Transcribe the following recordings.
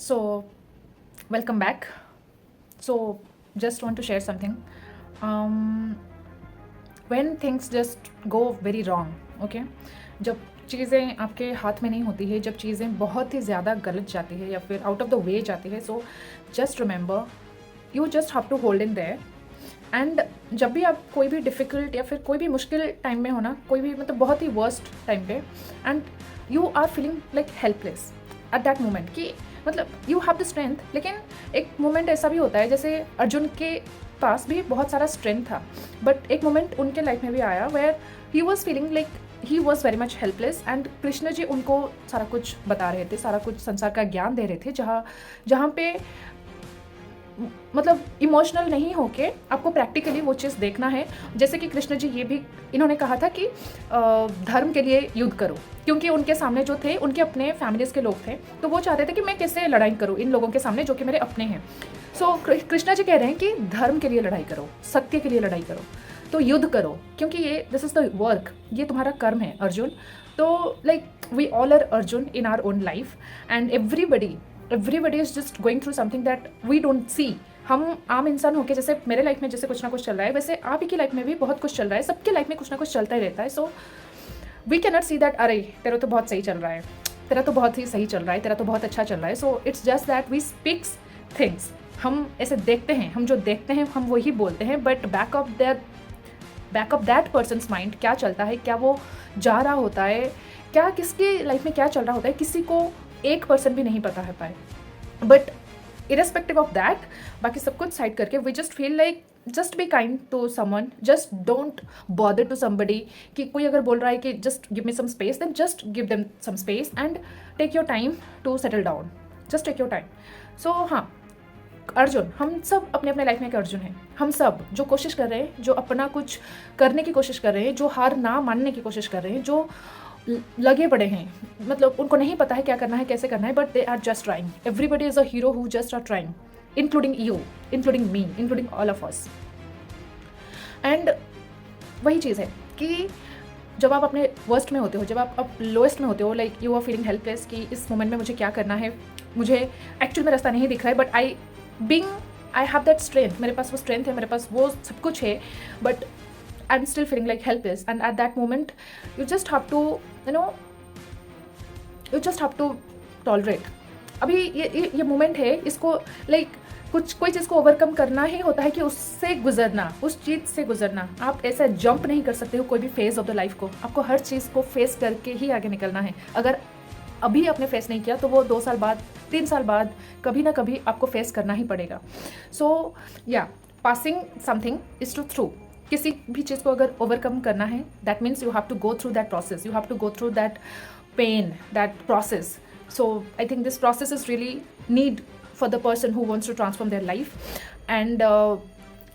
So, welcome back. So, just want to share something. Um, when things just go very wrong, okay? जब चीज़ें आपके हाथ में नहीं होती है, जब चीज़ें बहुत ही ज़्यादा गलत जाती है या फिर आउट ऑफ द वे जाती है, so just remember you just have to hold in there and जब भी आप कोई भी डिफ़िकल्ट या फिर कोई भी मुश्किल टाइम में हो ना, कोई भी मतलब बहुत ही वर्स्ट टाइम पे, and you are feeling like helpless at that moment कि मतलब यू हैव द स्ट्रेंथ, लेकिन एक मोमेंट ऐसा भी होता है जैसे अर्जुन के पास भी बहुत सारा स्ट्रेंथ था, बट एक मोमेंट उनके लाइफ में भी आया where he was feeling like he was very much helpless and Krishna ji उनको सारा कुछ बता रहे थे, सारा कुछ संसार का ज्ञान दे रहे थे, जहाँ जहाँ पे मतलब इमोशनल नहीं होके आपको प्रैक्टिकली वो चीज़ देखना है। जैसे कि कृष्ण जी ये भी इन्होंने कहा था कि धर्म के लिए युद्ध करो, क्योंकि उनके सामने जो थे उनके अपने फैमिलीज़ के लोग थे, तो वो चाहते थे कि मैं कैसे लड़ाई करूँ इन लोगों के सामने जो कि मेरे अपने हैं। सो कृष्णा जी कह रहे हैं कि धर्म के लिए लड़ाई करो, सत्य के लिए लड़ाई करो, तो युद्ध करो, क्योंकि ये दिस इज़ द वर्क, ये तुम्हारा कर्म है अर्जुन। तो like we all are Arjun in our own life and everybody is just going through something that we don't see. हम आम इंसान होके, जैसे मेरे लाइफ में जैसे कुछ ना कुछ चल रहा है, वैसे आप ही की लाइफ में भी बहुत कुछ चल रहा है, सबके लाइफ में कुछ ना कुछ चलता ही रहता है। So we can not see that अरे तेरा तो बहुत सही चल रहा है, तेरा तो बहुत ही सही चल रहा है, तेरा तो बहुत अच्छा चल रहा है। So it's just that we speaks things, हम ऐसे देखते हैं, हम जो देखते हैं हम वही बोलते हैं, but back of that persons mind क्या चलता है, क्या वो जा रहा होता है, क्या किसकी लाइफ में क्या चल रहा होता है, किसी को 1% भी नहीं पता है पाए। बट irrespective of that, बाकी सब कुछ साइड करके we just feel like just be kind to someone, just don't bother to somebody। कि कोई अगर बोल रहा है कि just give me some space, then just give them some space and take your time to settle down, just take your time। so हाँ, अर्जुन, हम सब अपने अपने लाइफ में एक अर्जुन हैं, हम सब जो कोशिश कर रहे हैं, जो अपना कुछ करने की कोशिश कर रहे हैं, जो हार ना मानने की कोशिश कर रहे हैं, जो लगे पड़े हैं, मतलब उनको नहीं पता है क्या करना है, कैसे करना है, but they are just trying. Everybody is a hero who just are trying, including you, including me, including all of us. And वही चीज़ है कि जब आप अपने वर्स्ट में होते हो, जब आप लोएस्ट में होते हो, like you are feeling helpless कि इस मोमेंट में मुझे क्या करना है, मुझे एक्चुअल में रास्ता नहीं दिख रहा है, but I have that strength, मेरे पास वो स्ट्रेंथ है, मेरे पास वो सब कुछ है, but I'm still feeling like helpless, and at that moment you just have to, you know, you just have to tolerate। अभी ये मोमेंट है, इसको लाइक कुछ कोई चीज़ को ओवरकम करना ही होता है कि उससे गुजरना, उस चीज़ से गुजरना। आप ऐसा जंप नहीं कर सकते हो कोई भी फेज़ ऑफ द लाइफ को, आपको हर चीज़ को फेस करके ही आगे निकलना है। अगर अभी आपने फेस नहीं किया तो वो 2 साल बाद, 3 साल बाद कभी ना कभी आपको फेस करना ही पड़ेगा। सो या passing something is to through, किसी भी चीज़ को अगर ओवरकम करना है, that means you have to go through that process, you have to go through that pain, that process. So I think this process is really need for the person who wants to transform their life. And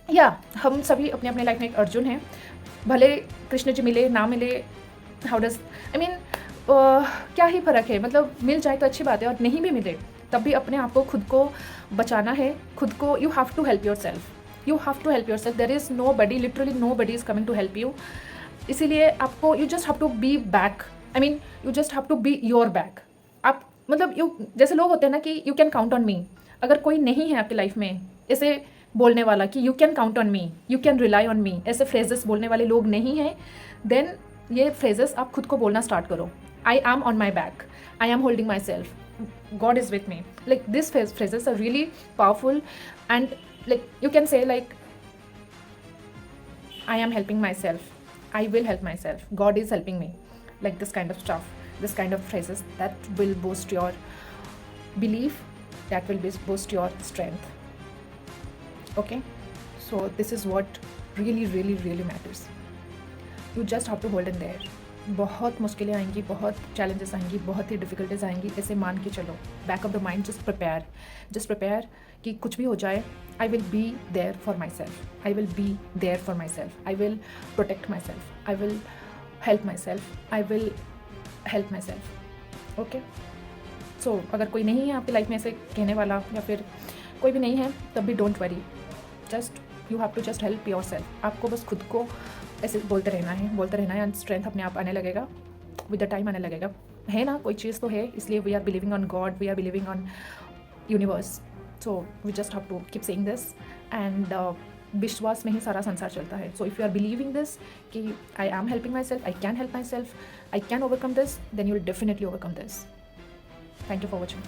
या हम सभी अपने अपने life में एक अर्जुन हैं, भले कृष्ण जी मिले ना मिले, हाउ डज आई मीन क्या ही फ़र्क है, मतलब मिल जाए तो अच्छी बात है, और नहीं भी मिले तब भी अपने आप को खुद को बचाना है, खुद को you have to help yourself, you have to help yourself, there is nobody, literally nobody is coming to help you। इसीलिए आपको you just have to be back, I mean you just have to be your back। आप मतलब you, जैसे लोग होते हैं ना कि you can count on me, अगर कोई नहीं है आपकी लाइफ में ऐसे बोलने वाला कि you can count on me, you can rely on me, ऐसे phrases बोलने वाले लोग नहीं हैं, then ये phrases आप खुद को बोलना स्टार्ट करो। I am on my back, I am holding myself, God is with me, like these phrases are really powerful। and like you can say like I am helping myself, I will help myself, God is helping me, like this kind of stuff, this kind of phrases that will boost your belief, that will boost your strength। okay, so this is what really matters। you just have to hold in there। बहुत मुश्किलें आएंगी, बहुत challenges आएंगी, बहुत ही difficulties आएंगी, ऐसे मान के चलो, back of the mind just prepare कि कुछ भी हो जाए, I will be there for myself, I will be there for myself, I will protect myself, I will help myself, I will help myself. Okay, so अगर कोई नहीं है आपकी life में ऐसे कहने वाला, या फिर कोई भी नहीं है, तब भी don't worry, just you have to just help yourself. आपको बस खुद को ऐसे बोलते रहना है एंड स्ट्रेंथ अपने आप आने लगेगा, विद द टाइम आने लगेगा। है ना, कोई चीज़ तो है, इसलिए we are believing on God, we are believing on universe. So we just have to keep saying this and विश्वास में ही सारा संसार चलता है. So if you are believing this कि I am helping myself, I can help myself, I can overcome this, then you will definitely overcome this. Thank you for watching.